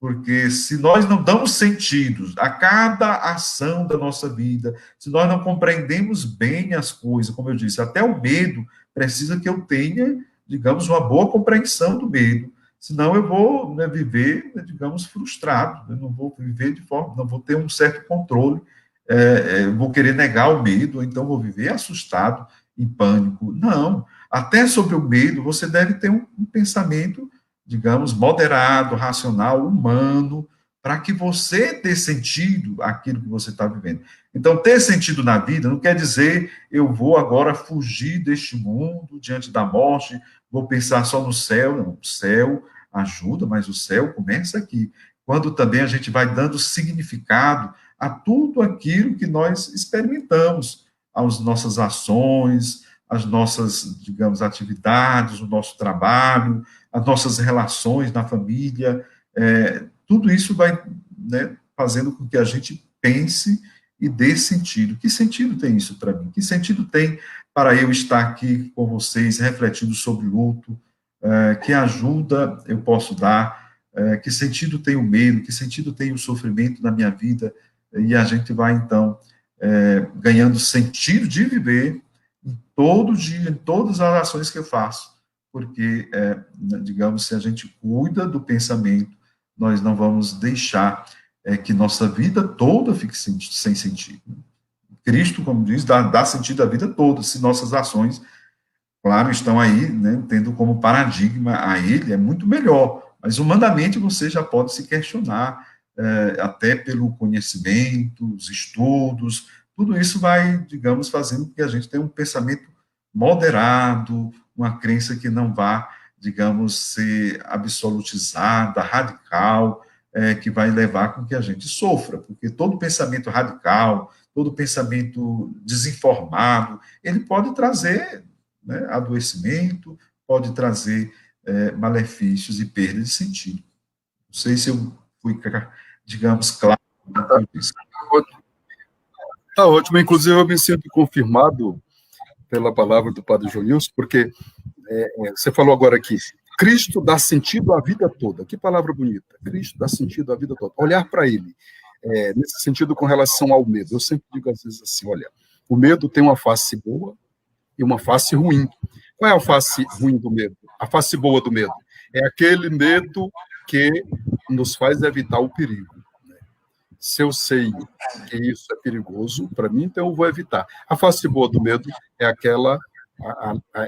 Porque se nós não damos sentido a cada ação da nossa vida, se nós não compreendemos bem as coisas, como eu disse, até o medo precisa que eu tenha, digamos, uma boa compreensão do medo. Senão eu vou viver, digamos, frustrado, eu não vou viver de forma, não vou ter um certo controle, vou querer negar o medo, ou então vou viver assustado, em pânico. Não, até sobre o medo você deve ter um pensamento, digamos, moderado, racional, humano, para que você dê sentido àquilo que você está vivendo. Então, ter sentido na vida não quer dizer eu vou agora fugir deste mundo diante da morte, vou pensar só no céu. Não, o céu ajuda, mas o céu começa aqui, quando também a gente vai dando significado a tudo aquilo que nós experimentamos, às nossas ações, às nossas, digamos, atividades, o nosso trabalho, as nossas relações na família, tudo isso vai, né, fazendo com que a gente pense e dê sentido. Que sentido tem isso para mim? Que sentido tem para eu estar aqui com vocês, refletindo sobre luto? Que ajuda eu posso dar? Que sentido tem o medo? Que sentido tem o sofrimento na minha vida? E a gente vai, então, ganhando sentido de viver em todo dia, em todas as ações que eu faço. Porque, digamos, se a gente cuida do pensamento, nós não vamos deixar que nossa vida toda fique sem sentido. Cristo, como diz, dá sentido à vida toda, se nossas ações, claro, estão aí, né, tendo como paradigma a ele, é muito melhor, mas humanamente você já pode se questionar, até pelo conhecimento, os estudos, tudo isso vai, digamos, fazendo com que a gente tenha um pensamento moderado, uma crença que não vá, digamos, ser absolutizada, radical, que vai levar com que a gente sofra, porque todo pensamento radical, todo pensamento desinformado, ele pode trazer, né, adoecimento, pode trazer malefícios e perda de sentido. Não sei se eu fui, digamos, claro. Está ótimo, inclusive eu me sinto confirmado pela palavra do Padre Jonilson, porque você falou agora aqui, Cristo dá sentido à vida toda. Que palavra bonita. Cristo dá sentido à vida toda. Olhar para ele, nesse sentido com relação ao medo. Eu sempre digo às vezes assim, olha, o medo tem uma face boa e uma face ruim. Qual é a face ruim do medo? A face boa do medo é aquele medo que nos faz evitar o perigo. Se eu sei que isso é perigoso para mim, então eu vou evitar. A face boa do medo é aquela,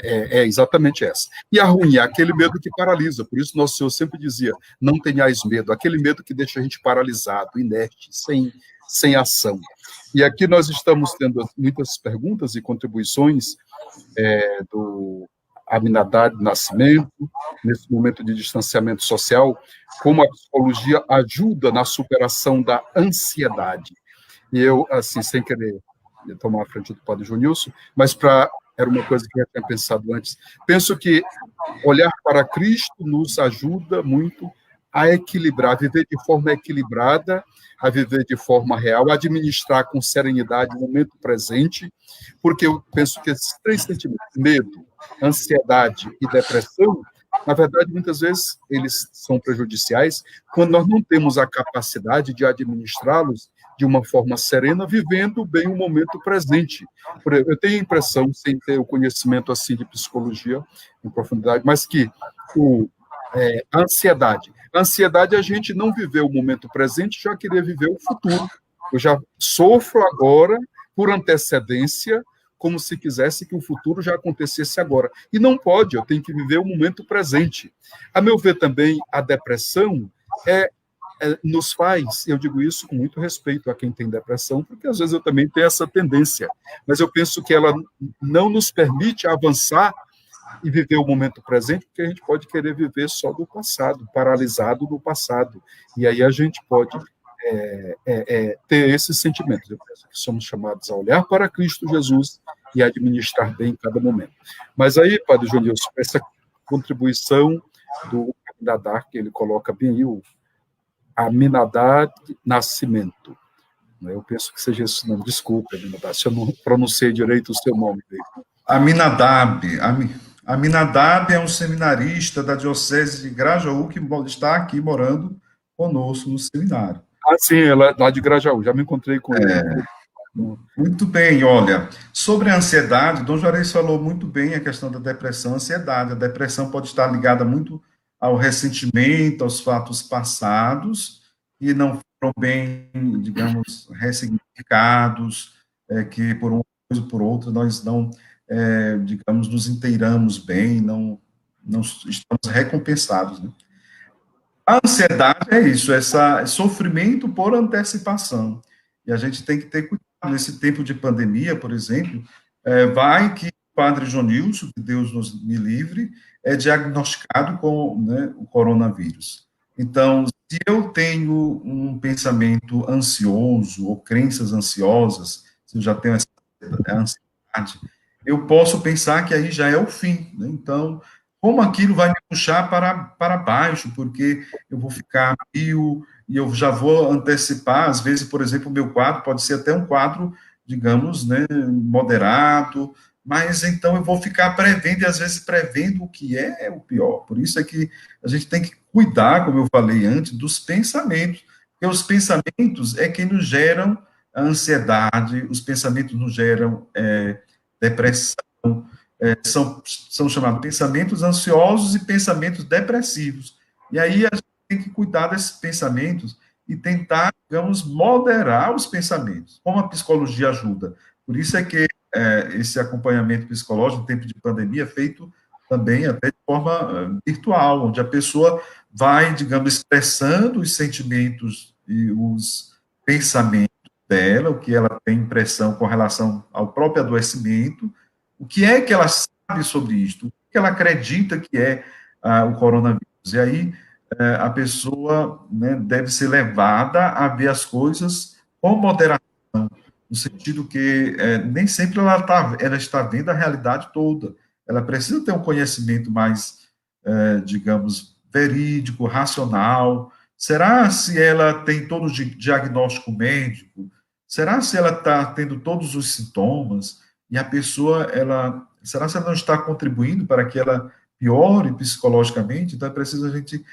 é exatamente essa. E a ruim é aquele medo que paralisa. Por isso Nosso Senhor sempre dizia, não tenhais medo, aquele medo que deixa a gente paralisado, inerte, sem ação. E aqui nós estamos tendo muitas perguntas e contribuições do Aminadad Nascimento, nesse momento de distanciamento social, como a psicologia ajuda na superação da ansiedade. E eu, assim, sem querer tomar a frente do Padre Jonilson, mas era uma coisa que eu tinha pensado antes, penso que olhar para Cristo nos ajuda muito a equilibrar, a viver de forma equilibrada, a viver de forma real, a administrar com serenidade o momento presente, porque eu penso que esses três sentimentos, medo, ansiedade e depressão, na verdade, muitas vezes eles são prejudiciais quando nós não temos a capacidade de administrá-los de uma forma serena, vivendo bem o momento presente. Eu tenho a impressão, sem ter o conhecimento assim de psicologia em profundidade, mas que a ansiedade a gente não viver o momento presente, já querer viver o futuro. Eu já sofro agora por antecedência, como se quisesse que o futuro já acontecesse agora. E não pode, eu tenho que viver o momento presente. A meu ver também, a depressão nos faz, eu digo isso com muito respeito a quem tem depressão, porque às vezes eu também tenho essa tendência, mas eu penso que ela não nos permite avançar e viver o momento presente, porque a gente pode querer viver só do passado, paralisado no passado. E aí a gente pode ter esses sentimentos. Eu penso que somos chamados a olhar para Cristo Jesus e administrar bem cada momento. Mas aí, Padre Jonilson, essa contribuição do Aminadab, que ele coloca bem aí, o Aminadab Nascimento. Eu penso que seja esse nome. Desculpa, Aminadab, se eu não pronunciei direito o seu nome dele. Aminadab é um seminarista da Diocese de Grajaú que está aqui morando conosco no seminário. Ah, sim, ela é lá de Grajaú, já me encontrei com ele. Muito bem, olha, sobre a ansiedade, Dom Juarez falou muito bem a questão da depressão, ansiedade. A depressão pode estar ligada muito ao ressentimento, aos fatos passados, que não foram bem, digamos, ressignificados, que por uma coisa ou por outra nós não, digamos, nos inteiramos bem, não estamos recompensados, né? A ansiedade é isso, esse sofrimento por antecipação. E a gente tem que ter cuidado nesse tempo de pandemia, por exemplo, vai que o padre Jonilson, que Deus me livre, é diagnosticado com, né, o coronavírus. Então, se eu tenho um pensamento ansioso ou crenças ansiosas, se eu já tenho essa ansiedade, eu posso pensar que aí já é o fim, né? Então, como aquilo vai me puxar para baixo, porque eu vou ficar mil, e eu já vou antecipar, às vezes, por exemplo, o meu quadro pode ser até um quadro, digamos, né, moderado, mas então eu vou ficar prevendo, e às vezes prevendo o que é o pior. Por isso é que a gente tem que cuidar, como eu falei antes, dos pensamentos, porque os pensamentos é que nos geram a ansiedade, os pensamentos nos geram depressão, são chamados pensamentos ansiosos e pensamentos depressivos. E aí a gente tem que cuidar desses pensamentos e tentar, digamos, moderar os pensamentos. Como a psicologia ajuda? Por isso é que esse acompanhamento psicológico no tempo de pandemia é feito também até de forma virtual, onde a pessoa vai, digamos, expressando os sentimentos e os pensamentos dela, o que ela tem impressão com relação ao próprio adoecimento, o que é que ela sabe sobre isto, o que ela acredita que é o coronavírus. E aí a pessoa, né, deve ser levada a ver as coisas com moderação, no sentido que nem sempre ela está vendo a realidade toda. Ela precisa ter um conhecimento mais, digamos, verídico, racional. Será se ela tem todo o diagnóstico médico? Será se ela está tendo todos os sintomas? E a pessoa, será se ela não está contribuindo para que ela piore psicologicamente? Então é preciso a gente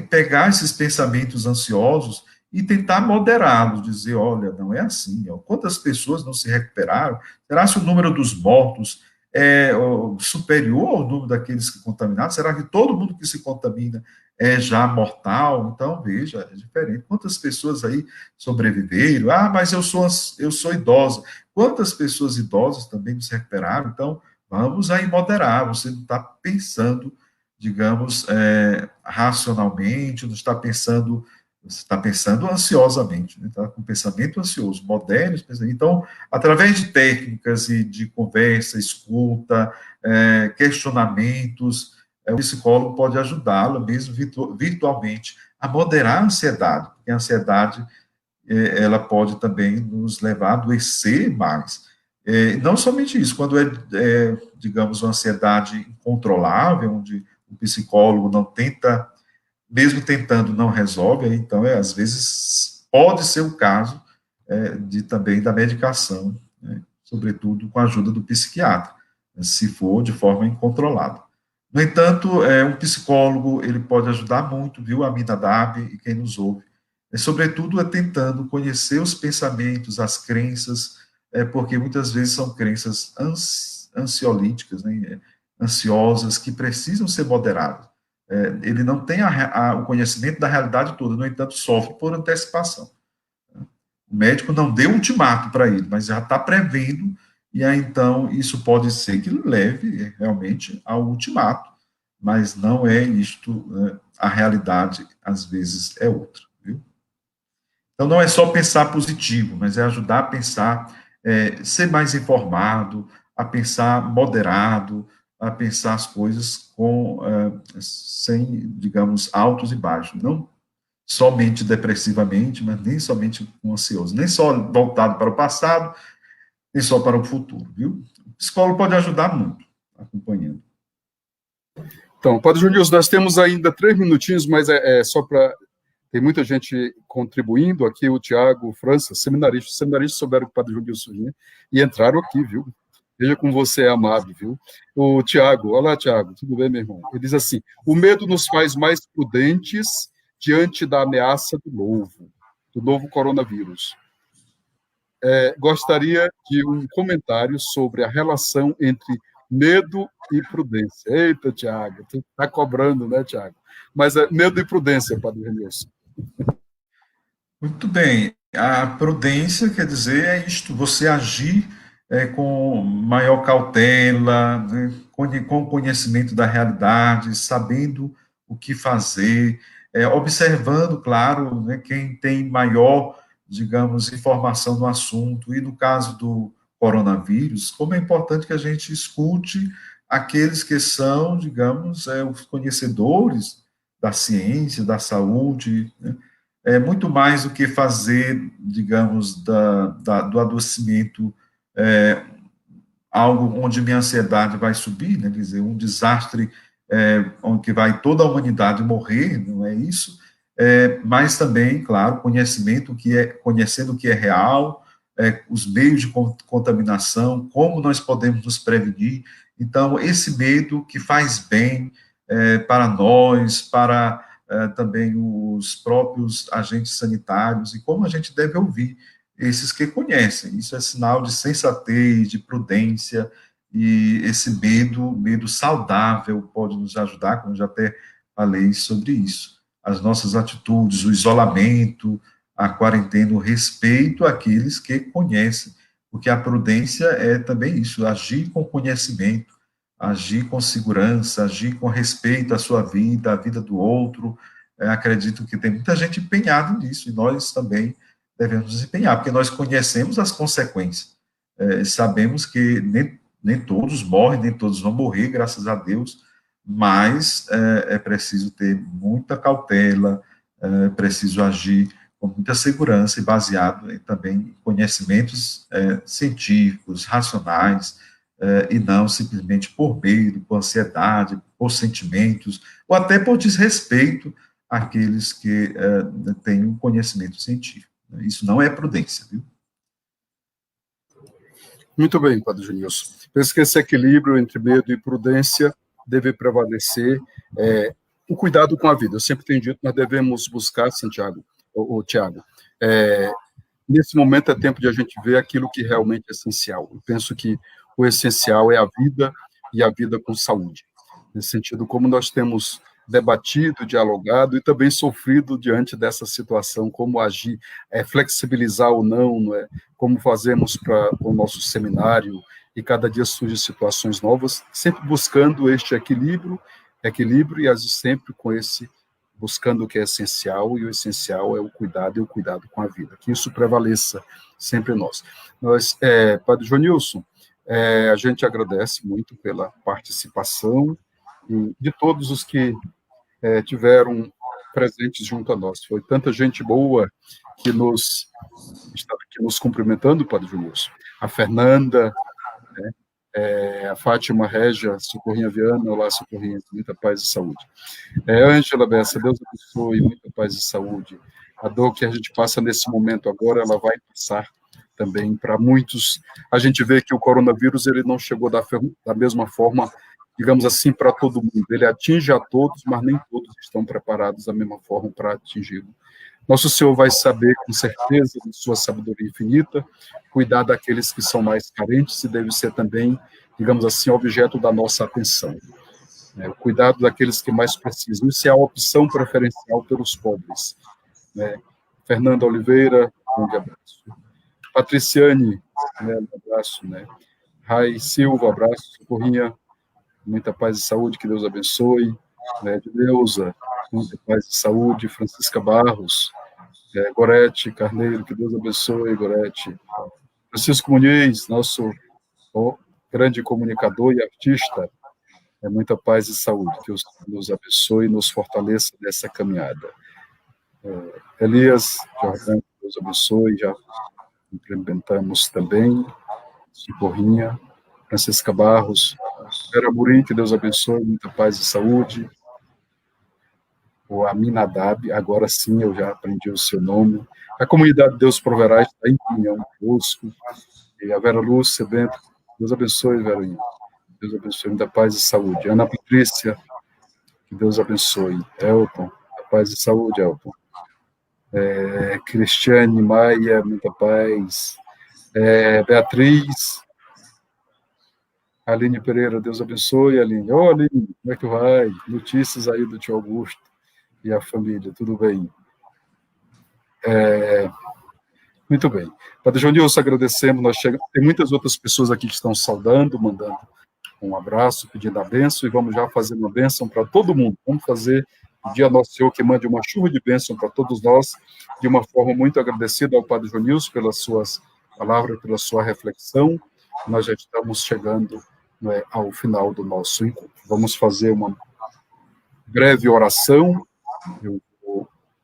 pegar esses pensamentos ansiosos e tentar moderá-los, dizer, olha, não é assim, ó, quantas pessoas não se recuperaram? Será se o número dos mortos é superior ao número daqueles que contaminados? Será que todo mundo que se contamina é já mortal? Então, veja, é diferente. Quantas pessoas aí sobreviveram? Ah, mas eu sou idosa. Quantas pessoas idosas também se recuperaram? Então, vamos aí moderar. Você não está pensando, digamos, racionalmente, não está pensando, você está pensando ansiosamente, né? Está com pensamento ansioso, modere. Então, através de técnicas e de conversa, escuta, questionamentos, o psicólogo pode ajudá-lo, mesmo virtualmente, a moderar a ansiedade, porque a ansiedade ela pode também nos levar a adoecer mais. Não somente isso, quando digamos, uma ansiedade incontrolável, onde o psicólogo não tenta, mesmo tentando, não resolve, então, às vezes, pode ser o caso também da medicação, né, sobretudo com a ajuda do psiquiatra, se for de forma incontrolada. No entanto, um psicólogo, ele pode ajudar muito, viu, a Aminadab e quem nos ouve, sobretudo tentando conhecer os pensamentos, as crenças, porque muitas vezes são crenças ansiolíticas, né, ansiosas, que precisam ser moderadas. Ele não tem o conhecimento da realidade toda, no entanto, sofre por antecipação. O médico não deu ultimato para ele, mas já está prevendo, e aí, então, isso pode ser que leve realmente ao ultimato, mas não é isto, né, a realidade, às vezes, é outra, viu? Então, não é só pensar positivo, mas é ajudar a pensar, ser mais informado, a pensar moderado, a pensar as coisas sem, digamos, altos e baixos, não somente depressivamente, mas nem somente com ansioso, nem só voltado para o passado, nem só para o futuro, viu? O psicólogo pode ajudar muito, acompanhando. Então, Padre Júnior, nós temos ainda 3 minutinhos, mas só para... Tem muita gente contribuindo aqui, o Tiago França, seminaristas souberam que o Padre Júnior vinha e entraram aqui, viu? Veja como você é amado, viu? O Tiago, olá, Tiago, tudo bem, meu irmão? Ele diz assim, o medo nos faz mais prudentes diante da ameaça do novo coronavírus. Gostaria de um comentário sobre a relação entre medo e prudência. Eita, Tiago, tu está cobrando, né, Tiago? Mas medo e prudência, Padre Renilson. Muito bem. A prudência quer dizer isto, você agir com maior cautela, né, com conhecimento da realidade, sabendo o que fazer, observando, claro, né, quem tem maior, digamos, informação no assunto. E no caso do coronavírus, como é importante que a gente escute aqueles que são, digamos, os conhecedores da ciência, da saúde, né? Muito mais do que fazer, digamos, do adoecimento algo onde minha ansiedade vai subir, né? Quer dizer, um desastre onde vai toda a humanidade morrer, não é isso? Mas também, claro, conhecendo o que é real, os meios de contaminação, como nós podemos nos prevenir. Então, esse medo que faz bem para nós, para também os próprios agentes sanitários, e como a gente deve ouvir esses que conhecem. Isso é sinal de sensatez, de prudência, e esse medo saudável pode nos ajudar, como já até falei sobre isso. As nossas atitudes, o isolamento, a quarentena, o respeito àqueles que conhecem, porque a prudência é também isso, agir com conhecimento, agir com segurança, agir com respeito à sua vida, à vida do outro. Acredito que tem muita gente empenhada nisso, e nós também devemos nos empenhar, porque nós conhecemos as consequências. Sabemos que nem todos morrem, nem todos vão morrer, graças a Deus, mas é preciso ter muita cautela, é preciso agir com muita segurança e baseado também em conhecimentos científicos, racionais, e não simplesmente por medo, por ansiedade, por sentimentos, ou até por desrespeito àqueles que têm um conhecimento científico. Isso não é prudência, viu? Muito bem, Padre Junilson. Penso que esse equilíbrio entre medo e prudência deve prevalecer. O cuidado com a vida. Eu sempre tenho dito que nós devemos buscar, Santiago, ou Tiago, nesse momento é tempo de a gente ver aquilo que realmente é essencial. Eu penso que o essencial é a vida e a vida com saúde. Nesse sentido, como nós temos debatido, dialogado e também sofrido diante dessa situação, como agir, flexibilizar ou não é? Como fazemos para o nosso seminário, e cada dia surgem situações novas, sempre buscando este equilíbrio e sempre com buscando o que é essencial, e o essencial é o cuidado e o cuidado com a vida, que isso prevaleça sempre em nós. Padre Jonilson, a gente agradece muito pela participação e de todos os que tiveram presentes junto a nós. Foi tanta gente boa que estava aqui nos cumprimentando, Padre Jonilson. A Fernanda, né? A Fátima Régia, Socorrinha Viana, olá, Socorrinha, muita paz e saúde. Ângela Bessa, Deus abençoe, muita paz e saúde. A dor que a gente passa nesse momento agora, ela vai passar também para muitos. A gente vê que o coronavírus ele não chegou da mesma forma, digamos assim, para todo mundo. Ele atinge a todos, mas nem todos estão preparados da mesma forma para atingi-lo. Nosso Senhor vai saber, com certeza, de sua sabedoria infinita, cuidar daqueles que são mais carentes e deve ser também, digamos assim, objeto da nossa atenção. O cuidado daqueles que mais precisam. Isso é a opção preferencial pelos pobres. Fernanda Oliveira, um grande abraço. Patriciane, um abraço. Rai Silva, abraço. Socorrinha, muita paz e saúde, que Deus abençoe. Deusa, muita paz e saúde. Francisca Barros, Gorete Carneiro, que Deus abençoe, Gorete. Francisco Muniz, nosso grande comunicador e artista. muita paz e saúde. Que o Senhor nos abençoe e nos fortaleça nessa caminhada. Elias Jordão, que Deus abençoe, já implementamos também. Socorrinha, Francisca Barros, Vera Murim, que Deus abençoe, muita paz e saúde. O Aminadab, agora sim eu já aprendi o seu nome. A comunidade Deus Proverá está em comunhão conosco. E a Vera Lúcia Bento, Deus abençoe, Verinha. Deus abençoe, muita paz e saúde. Ana Patrícia, que Deus abençoe. Elton, muita paz e saúde, Elton. Cristiane Maia, muita paz. Beatriz, Aline Pereira, Deus abençoe, Aline. Ô, Aline, como é que vai? Notícias aí do tio Augusto e a família, tudo bem? Muito bem. Padre Jonilson, agradecemos. Tem muitas outras pessoas aqui que estão saudando, mandando um abraço, pedindo a bênção, e vamos já fazer uma bênção para todo mundo. Vamos fazer pedir a Nosso Senhor que mande uma chuva de bênção para todos nós, de uma forma muito agradecida ao Padre Jonilson pelas suas palavras, pela sua reflexão. Nós já estamos chegando ao final do nosso encontro. Vamos fazer uma breve oração.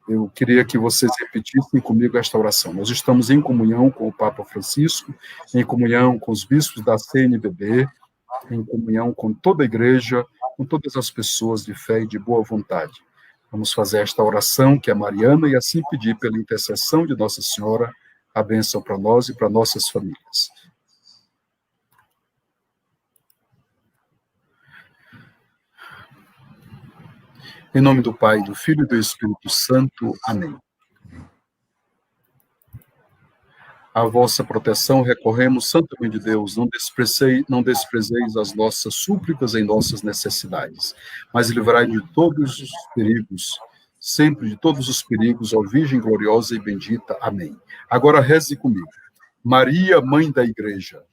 Eu queria que vocês repetissem comigo esta oração. Nós estamos em comunhão com o Papa Francisco, em comunhão com os bispos da CNBB, em comunhão com toda a igreja, com todas as pessoas de fé e de boa vontade. Vamos fazer esta oração, que é mariana, e assim pedir pela intercessão de Nossa Senhora a bênção para nós e para nossas famílias. Em nome do Pai, do Filho e do Espírito Santo. Amém. À vossa proteção recorremos, Santa Mãe de Deus, não desprezeis as nossas súplicas em nossas necessidades, mas livrai de todos os perigos, sempre de todos os perigos, ó Virgem gloriosa e bendita. Amém. Agora reze comigo. Maria, Mãe da Igreja.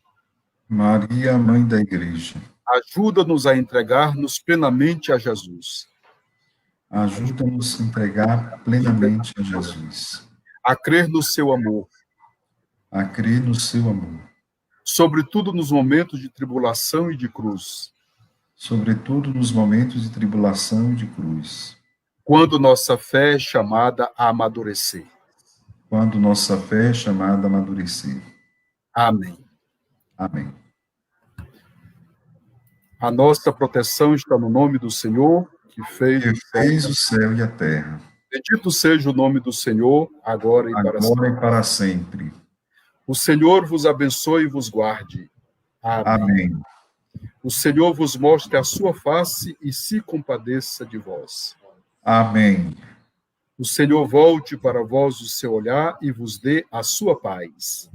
Maria, Mãe da Igreja. Ajuda-nos a entregar-nos plenamente a Jesus. Ajuda-nos a entregar plenamente a Jesus. A crer no seu amor. A crer no seu amor. Sobretudo nos momentos de tribulação e de cruz. Sobretudo nos momentos de tribulação e de cruz. Quando nossa fé é chamada a amadurecer. Quando nossa fé é chamada a amadurecer. Amém. Amém. A nossa proteção está no nome do Senhor, que fez o céu e a terra. Bendito seja o nome do Senhor, agora e para sempre. Agora e para sempre. O Senhor vos abençoe e vos guarde. Amém. Amém. O Senhor vos mostre a sua face e se compadeça de vós. Amém. O Senhor volte para vós o seu olhar e vos dê a sua paz.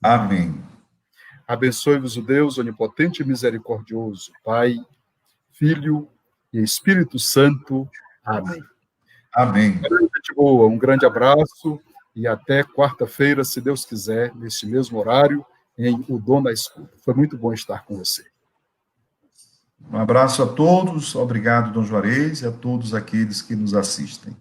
Amém. Abençoe-vos o Deus onipotente e misericordioso, Pai, Filho e Espírito Santo. Amém. Amém. Gente boa, um grande abraço e até quarta-feira, se Deus quiser, neste mesmo horário, em O Dom da Escuta. Foi muito bom estar com você. Um abraço a todos, obrigado, Dom Juarez, e a todos aqueles que nos assistem.